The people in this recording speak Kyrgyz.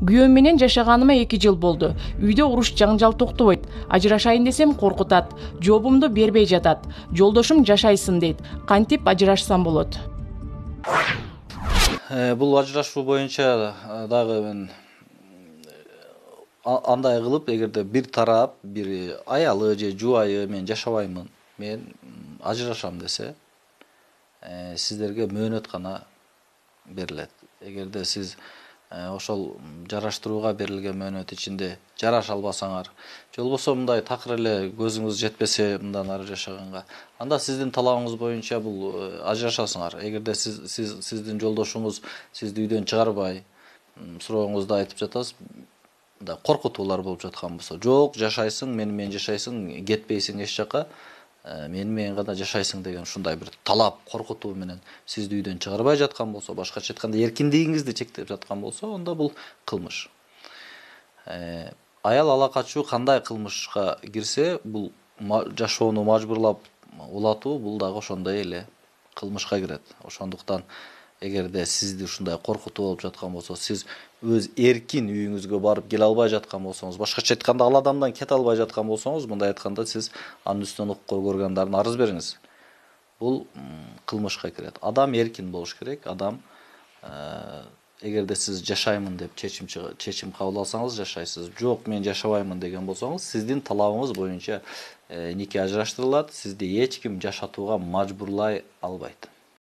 Күйөөм менен жашаганыма 2 жыл болду. Үйдө уруш жаңжал токтобойт. Ажырашайын десем коркутат. Жообумду бербей жатат. Жолдошум жашайсың дейт. Кантип ажырашсам болот? Бул ажырашуу боюнча дагы мен андай кылып, эгерде бир тарап, бир аялы же жубайы мен жашабаймын, мен ажырашам десе, сиздерге мөөнөт гана берилет. Эгерде сиз ошол жараштырууга берилген мөөнөт ичинде жараша албасаңар, же болбосо мындай такыр эле көзүңүз жетпесе мындан ары жашаганга, анда сиздин талабыңыз боюнча бул ажырашасыңар. Эгерде сиздин жолдошуңуз сизди үйдөн чыгарбай, сурооңузду айтып жатасыз, мындай коркутуулар болуп жаткан болсо, жок, жашайсың, менен жашайсың, кетпейсиң эч жака, менен гана жашайсың деген ушундай бир талап, коркутуу менен сизди үйдөн чыгарбай жаткан болсо, башкача айтканда эркиндигиңизди чектеп жаткан болсо, онда бул кылмыш. Аял ала качуу кандай кылмышка кирсе, бул жашоону мажбурлап улатуу, бул дагы ошондой эле кылмышка кирет. Ошондуктан эгерде сизди ушундай коркутуу болуп жаткан болсо, сиз өз эркин үйүңүзгө барып келе албай жаткан болсоңуз, башкача айтканда ал адамдан кете албай жаткан болсоңуз, мындай айтканда сиз анын үстүнөн укук органдарына арыз бериңиз. Бул кылмышка кирет. Адам эркин болуш керек. Адам эгерде сиз жашаймын деп чечим кабыл алсаңыз жашайсыз. Жок, мен жашабаймын деген болсоңуз, сиздин талабыңыз боюнча нике ажыраштырылат, сизди эч ким жашатууга мажбурлай албайт.